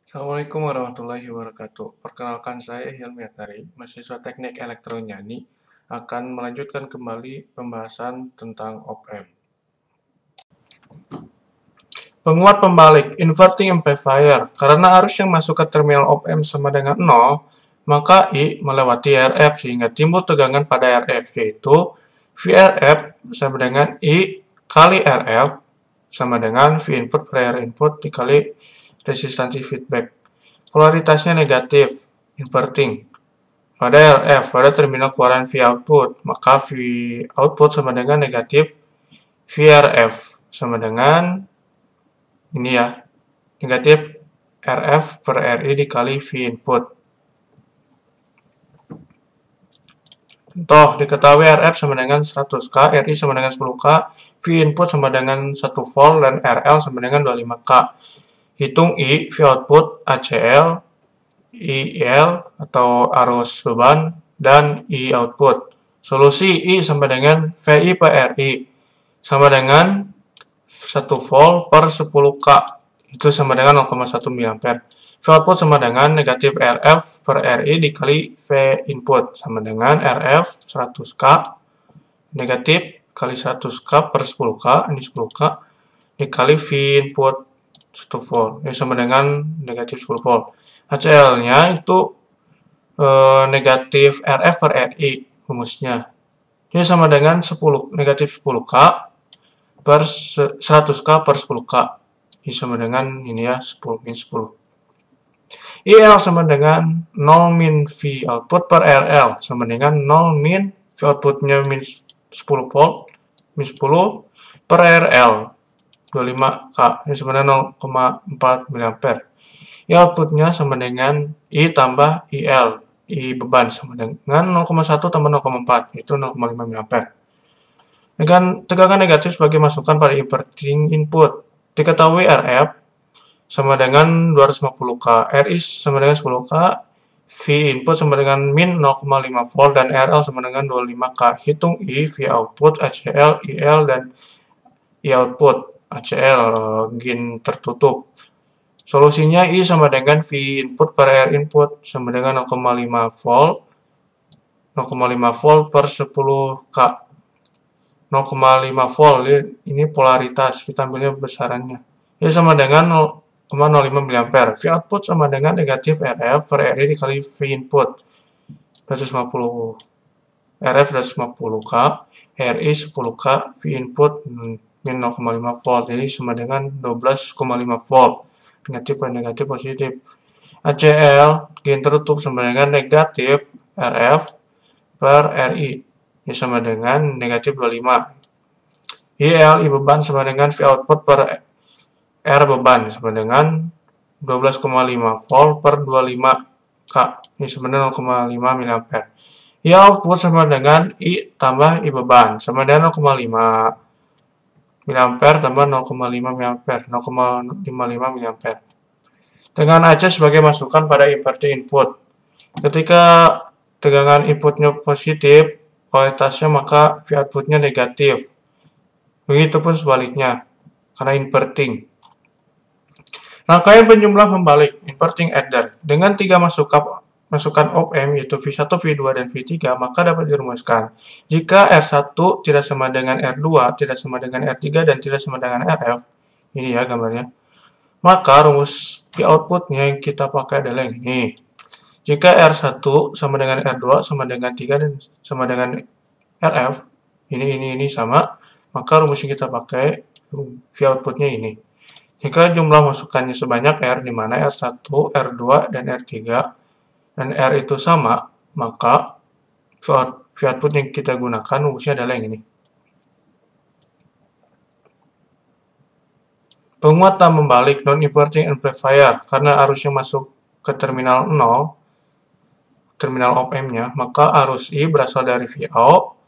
Assalamualaikum warahmatullahi wabarakatuh. Perkenalkan saya Hilmi Atari, mahasiswa Teknik Elektronyani, akan melanjutkan kembali pembahasan tentang op-amp. Penguat pembalik, inverting amplifier. Karena arus yang masuk ke terminal op-amp sama dengan 0, maka I melewati RF sehingga timbul tegangan pada RF, yaitu VRF sama dengan I kali RF sama dengan V input per R input dikali resistansi feedback. Polaritasnya negatif, inverting. Pada RF, pada terminal keluaran V output, maka V output sama dengan negatif VRF sama dengan ini ya, negatif RF per RI dikali V input. Contoh, diketahui RF sama dengan 100K, RI sama dengan 10K, V input sama dengan 1 volt, dan RL sama dengan 25K. Hitung I, V output, ACL, IL atau arus beban, dan I output. Solusi I sama dengan VI per RI sama dengan 1 volt per 10K. Itu sama dengan 0,1 mA. V output sama dengan negatif RF per RI dikali V input sama dengan RF 100K negatif kali 100K per 10K, ini 10K, dikali V input 1 volt, ini sama dengan negatif 10 volt. HCl-nya itu negatif RF per RI rumusnya. Ini sama dengan 10, negatif 10K per 100K per 10K. Ini sama dengan ini ya, 10 min 10. IL sama dengan 0 min V output per RL sama dengan 0 min V outputnya min 10 volt min 10 per RL 25K, ini sama dengan 0,4 mA. I outputnya sama dengan I tambah IL, I beban sama dengan 0,1 tambah 0,4, itu 0,5 mA. Dengan tegangan negatif sebagai masukan pada inverting input, diketahui RF sama dengan 250K, RI sama dengan 10K, V input sama dengan min 0,5 volt, dan RL sama dengan 25K. Hitung I, V output, ACL, IL, dan I output, ACL, gain tertutup. Solusinya I sama dengan V input per R input sama dengan 0,5 volt, 0,5 volt per 10K. 0,5 volt, ini polaritas, kita ambilnya besarannya. Ini sama dengan 0,05 mA. V output sama dengan negatif RF per RI dikali V input 150 RF 150K, RI 10K, V input min 0,5 volt, jadi sama dengan 12,5 volt. Negatif per negatif positif. ACL gain tertutup sama dengan negatif RF per RI, ini sama dengan negatif 25. IL, I beban sama dengan V output per R beban sama dengan 12,5 volt per 25K, ini sama dengan 0,5 mA. I output sama dengan I tambah I beban sama dengan 0,5 mA tambah 0,5 mA, 0,55 mA. Dengan AC sebagai masukan pada inverting input. Ketika tegangan inputnya positif, kualitasnya maka V outputnya negatif. Begitupun sebaliknya, karena inverting. Rangkaian penjumlah pembalik, inverting adder, dengan 3 masukan op-amp yaitu V1, V2, dan V3, maka dapat dirumuskan. Jika R1 tidak sama dengan R2, tidak sama dengan R3, dan tidak sama dengan RF, ini ya gambarnya, maka rumus V outputnya yang kita pakai adalah yang ini. Jika R1 sama dengan R2, sama dengan 3, dan sama dengan RF, ini sama, maka rumus yang kita pakai V outputnya ini. Jika jumlah masukannya sebanyak R, di mana R1, R2, dan R3, dan R itu sama, maka V output yang kita gunakan rumusnya adalah yang ini. Penguatan membalik non-inverting amplifier, karena arusnya masuk ke terminal 0, terminal op-amp-nya, maka arus I berasal dari Vout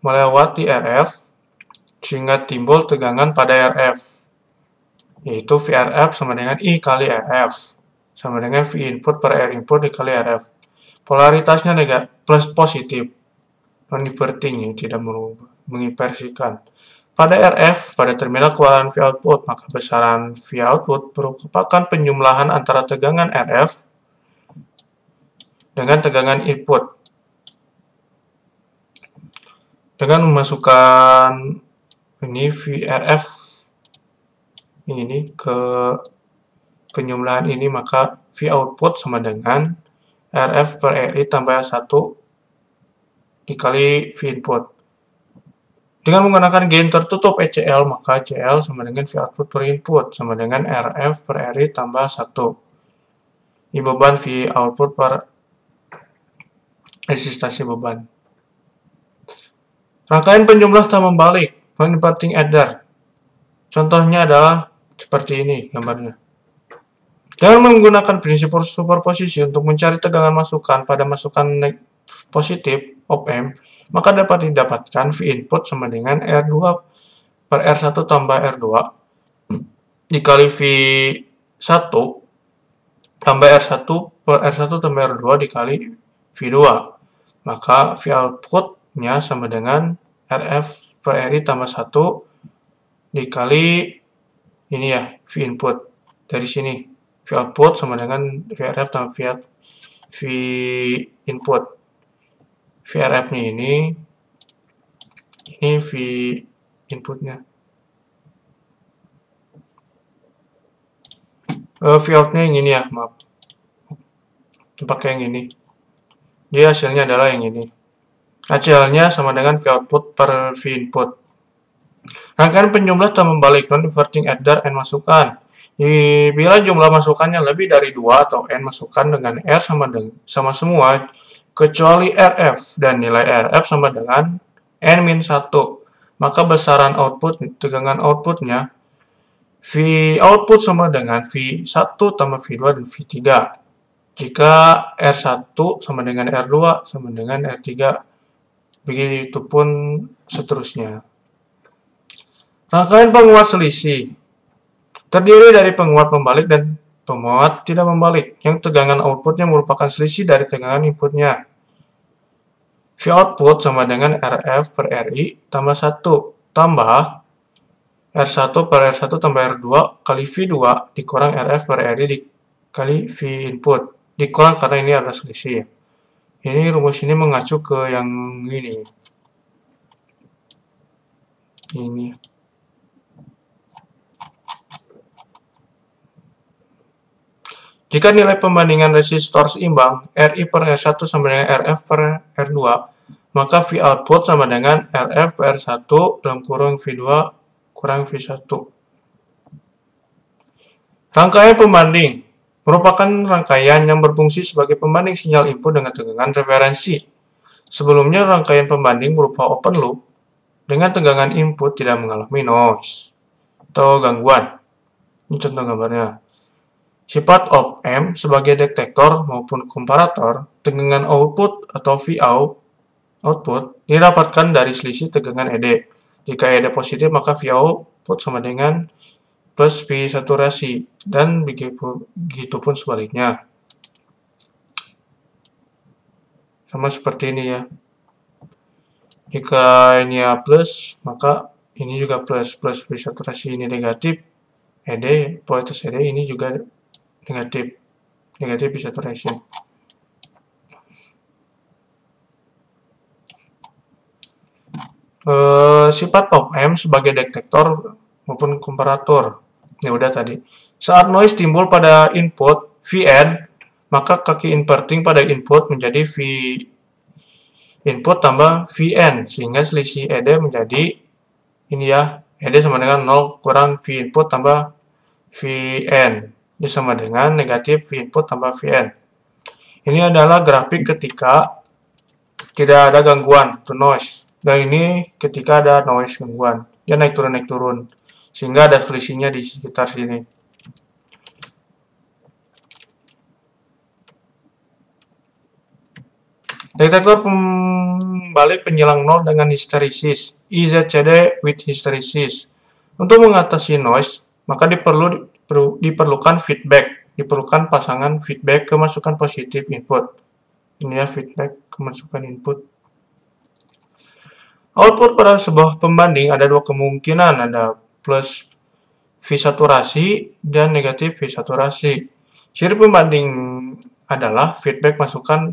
melewati RF, sehingga timbul tegangan pada RF, yaitu VRF sama dengan I kali RF, sama dengan V input per R input dikali RF. Polaritasnya negatif plus positif, non-inverting, yang tidak menginversikan. pada RF, pada terminal keluaran V output, maka besaran V output merupakan penjumlahan antara tegangan RF dengan tegangan input. Dengan memasukkan ini VRF ini ke penjumlahan ini, maka V output sama dengan RF per RI tambah 1 dikali V input. Dengan menggunakan gain tertutup ECL, maka CL sama dengan V output per input sama dengan RF per RI tambah 1. Ini beban V output per resistasi beban. Rangkaian penjumlah tak membalik, non-inverting adder. Contohnya adalah seperti ini gambarnya. Dengan menggunakan prinsip superposisi untuk mencari tegangan masukan pada masukan positif op-amp, maka dapat didapatkan V input sama dengan R2 per R1 tambah R2 dikali V1 tambah R1 per R1 tambah R2 dikali V2. Maka V output-nya sama dengan RF per RI tambah 1 dikali ini ya, V input. Dari sini V output sama dengan VRF tambah V input. VRF-nya ini V inputnya. V out-nya yang ini ya, maaf. Pakai yang ini. Dia hasilnya adalah yang ini. HCl-nya sama dengan V output per V input. Rangkaian penjumlah tak membalik, non-inverting adder N masukan. Bila jumlah masukannya lebih dari 2 atau N masukan dengan R sama semua, kecuali RF, dan nilai RF sama dengan N-1, maka besaran output, tegangan outputnya, V output sama dengan V1 tambah V2 dan V3. Jika R1 sama dengan R2 sama dengan R3, begitupun seterusnya. Rangkaian penguat selisih terdiri dari penguat membalik dan penguat tidak membalik, yang tegangan outputnya merupakan selisih dari tegangan inputnya. V output sama dengan RF per RI tambah 1 tambah R1 per R1 tambah R2 kali V2 dikurang RF per RI dikali V input. Dikurang karena ini ada selisih ya. Ini rumus ini mengacu ke yang ini. Ini. Jika nilai pembandingan resistor seimbang, RI per R1 sama dengan RF per R2, maka V output sama dengan RF per R1 dalam kurung V2 kurang V1. Rangkaian pembanding merupakan rangkaian yang berfungsi sebagai pembanding sinyal input dengan tegangan referensi. Sebelumnya, rangkaian pembanding berupa open loop dengan tegangan input tidak mengalami noise atau gangguan. Ini contoh gambarnya. Sifat op-amp sebagai detektor maupun komparator, tegangan output atau Vout output didapatkan dari selisih tegangan ED. Jika ED positif, maka V output sama dengan plus V saturasi, dan begitupun sebaliknya. Sama seperti ini ya. Jika ini ya plus, maka ini juga plus V saturasi ini negatif. ED, polaritas ED ini juga negatif V saturation. Sifat op-amp sebagai detektor maupun komparator. Ini udah tadi. Saat noise timbul pada input Vn, maka kaki inverting pada input menjadi V input tambah Vn, sehingga selisih ED menjadi ini ya, ED sama dengan 0 kurang V input tambah Vn. Ini sama dengan negatif V input tambah Vn. Ini adalah grafik ketika tidak ada gangguan atau noise. Dan ini ketika ada noise gangguan. Dia naik turun. Sehingga ada selisihnya di sekitar sini. Detektor pembalik penyilang nol dengan histerisis. IZCD with hysteresis. Untuk mengatasi noise, maka diperlukan feedback. Diperlukan pasangan feedback kemasukan positif input. Ini ya feedback kemasukan input. Output pada sebuah pembanding ada dua kemungkinan, ada plus V saturasi dan negatif V saturasi. Ciri pembanding adalah feedback masukan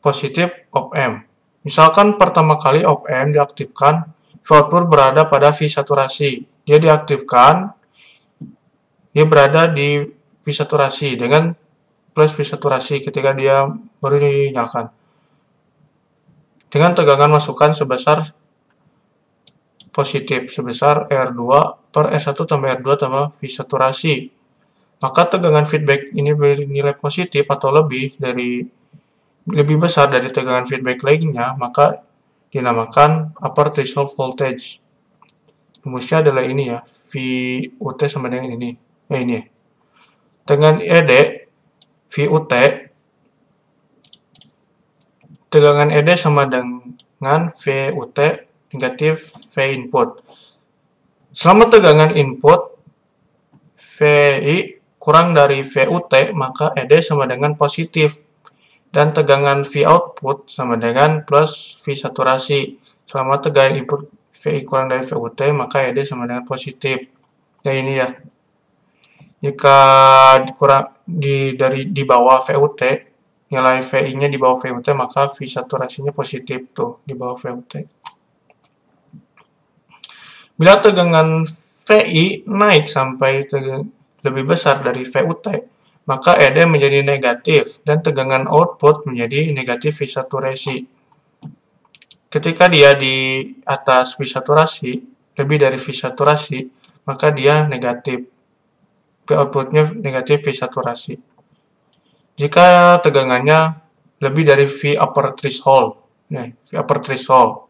positif op-amp. Misalkan pertama kali op-amp diaktifkan, V output berada pada V saturasi. Dia diaktifkan, dia berada di V saturasi dengan plus V saturasi ketika dia baru dinyalakan. Dengan tegangan masukan sebesar positif, sebesar R2 per R1 tambah R2 tambah V saturasi. Maka tegangan feedback ini bernilai positif atau lebih besar dari tegangan feedback lainnya, maka dinamakan upper threshold voltage. Rumusnya adalah ini ya, VUT sama dengan ini. Ini ya. Dengan ED, VUT, tegangan ED sama dengan VUT negatif V input. Selama tegangan input VI kurang dari VUT, maka ED sama dengan positif. Dan tegangan V output sama dengan plus V saturasi. Selama tegangan input VI kurang dari VUT, maka ED sama dengan positif. Nah ini ya. Jika di bawah VUT, nilai VI-nya di bawah VUT, maka V saturasinya positif tuh di bawah VUT. Bila tegangan VI naik sampai lebih besar dari VUT, maka ED menjadi negatif dan tegangan output menjadi negatif V saturasi. Ketika dia di atas V saturasi, lebih dari V saturasi, maka dia negatif. V outputnya negatif V saturasi. Jika tegangannya lebih dari V upper threshold, V upper threshold.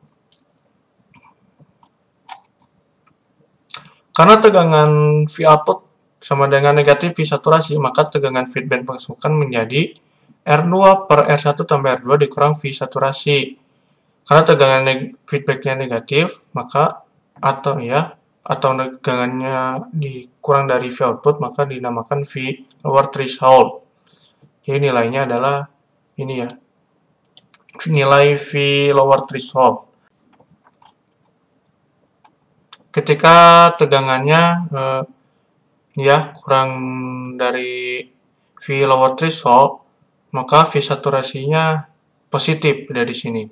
Karena tegangan V output sama dengan negatif V saturasi, maka tegangan feedback masukan menjadi R2 per R1 tambah R2 dikurang V saturasi. Karena tegangan feedbacknya negatif, maka atau tegangannya dikurang dari V output, maka dinamakan V lower threshold. Jadi nilainya adalah ini ya, nilai V lower threshold. Ketika tegangannya kurang dari V lower threshold, maka V saturasinya positif dari sini.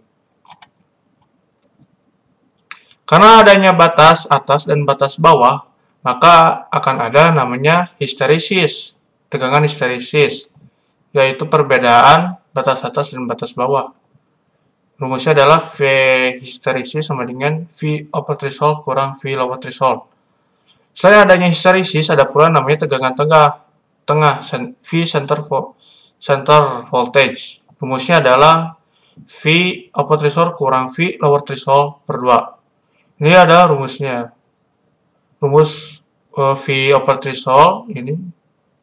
Karena adanya batas atas dan batas bawah, maka akan ada namanya histeresis, tegangan histeresis, yaitu perbedaan batas atas dan batas bawah. Rumusnya adalah V histeresis sama dengan V upper threshold kurang V lower threshold. Selain adanya histeresis, ada pula namanya tegangan tengah, V center voltage. Rumusnya adalah V upper threshold kurang V lower threshold per 2. Ini ada rumusnya. Rumus V upper threshold ini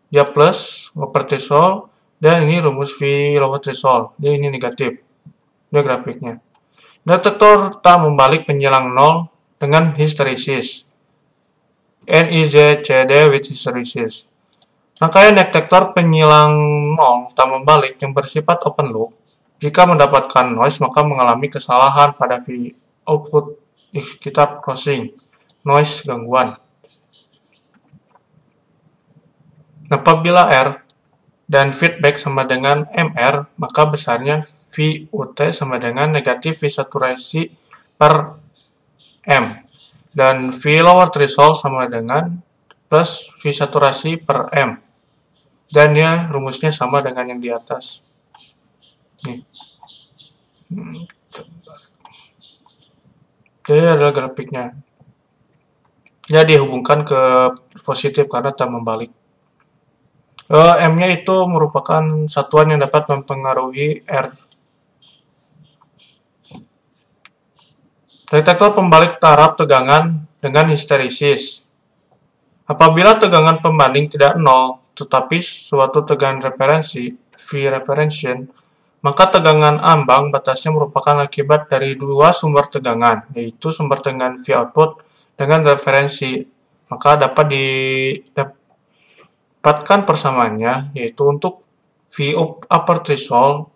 dia plus upper threshold, dan ini rumus V lower threshold. Dia ini negatif. Ini grafiknya. Detektor tak membalik penyilang 0 dengan histeresis. NIZCD with hysteresis. Rangkaian detektor penyilang 0 tak membalik yang bersifat open loop, jika mendapatkan noise maka mengalami kesalahan pada V output di sekitar crossing, noise gangguan. Apabila R dan feedback sama dengan MR, maka besarnya VUT sama dengan negatif V saturasi per M. Dan V lower threshold sama dengan plus V saturasi per M. Dan ya rumusnya sama dengan yang di atas. Nih. Jadi adalah grafiknya. Jadi dihubungkan ke positif karena tak membalik. M-nya itu merupakan satuan yang dapat mempengaruhi R. Detektor pembalik taraf tegangan dengan histeresis. Apabila tegangan pembanding tidak 0, tetapi suatu tegangan referensi, V referential, maka tegangan ambang batasnya merupakan akibat dari dua sumber tegangan, yaitu sumber tegangan V output dengan referensi. Maka dapat didapatkan persamaannya, yaitu untuk V upper threshold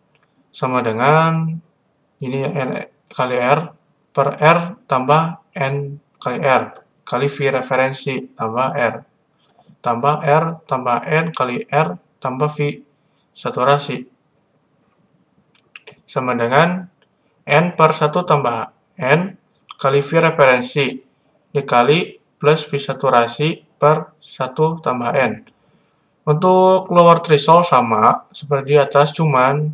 sama dengan ini N kali R, per R tambah N kali R kali V referensi tambah R tambah R tambah N kali R tambah V saturasi sama dengan N per 1 tambah N kali V referensi dikali plus V saturasi per 1 tambah N. Untuk lower threshold sama seperti di atas, cuman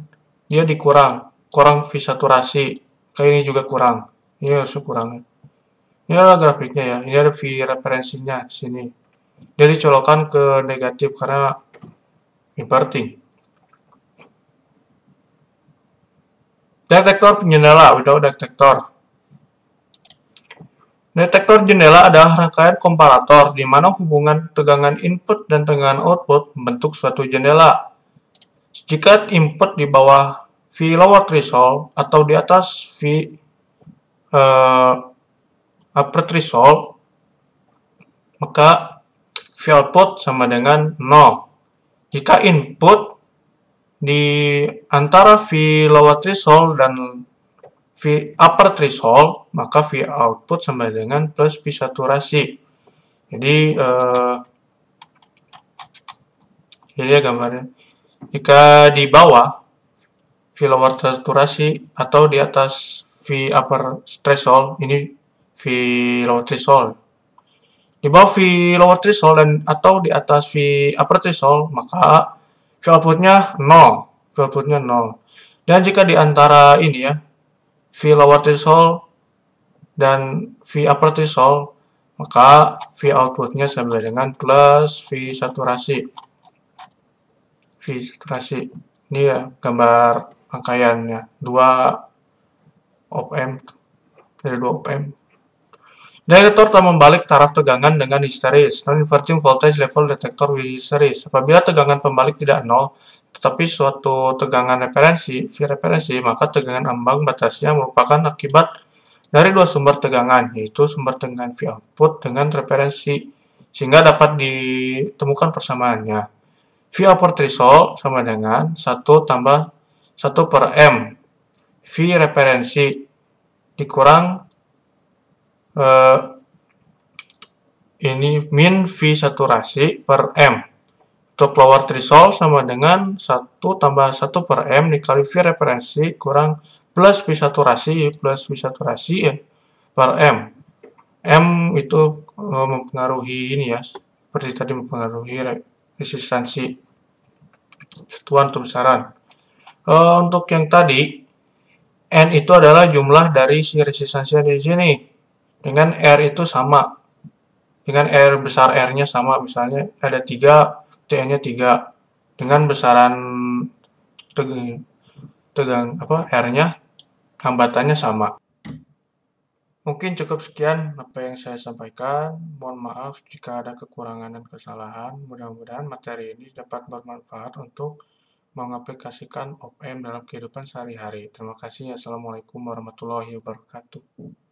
dia kurang V saturasi. Kayak ini juga kurang. Ini harus kurang. Ini adalah grafiknya ya. Ini ada V referensinya di sini. Dia dicolokkan ke negatif karena inverting. Detektor jendela, without detektor. Detektor jendela adalah rangkaian komparator di mana hubungan tegangan input dan tegangan output membentuk suatu jendela. Jika input di bawah V lower threshold atau di atas V upper threshold, maka V output sama dengan 0. Jika input di antara V lower threshold dan V upper threshold, maka V output sama dengan plus V saturasi. Jadi, ini gambarnya. Jika di bawah V lower saturasi atau di atas V upper threshold, ini V lower threshold. Di bawah V lower threshold dan atau di atas V upper threshold, maka V outputnya 0. V outputnya 0. Dan jika di antara ini ya, V lower threshold dan V upper threshold, maka V outputnya sama dengan plus V saturasi. V saturasi. Ini ya gambar rangkaiannya. 2 op amp dari 2 op amp. Detektor tak membalik taraf tegangan dengan histeris. Non-inverting voltage level detektor with histeris. Apabila tegangan pembalik tidak 0, tetapi suatu tegangan referensi, V referensi, maka tegangan ambang batasnya merupakan akibat dari dua sumber tegangan, yaitu sumber tegangan V output dengan referensi, sehingga dapat ditemukan persamaannya. V upper threshold sama dengan 1 tambah 1 per M. V referensi dikurang ini min V saturasi per M. Untuk lower threshold sama dengan 1 tambah 1 per M dikali V referensi kurang plus V saturasi ya, per M. M itu mempengaruhi ini ya, seperti tadi mempengaruhi resistansi satuan atau besaran. Untuk yang tadi, N itu adalah jumlah dari si resistansinya di sini. Dengan R itu sama. Dengan R besar R-nya sama. Misalnya ada 3, T-nya 3. Dengan besaran R-nya, hambatannya sama. Mungkin cukup sekian apa yang saya sampaikan. Mohon maaf jika ada kekurangan dan kesalahan. Mudah-mudahan materi ini dapat bermanfaat untuk mengaplikasikan op amp dalam kehidupan sehari-hari. Terima kasih. Assalamualaikum warahmatullahi wabarakatuh.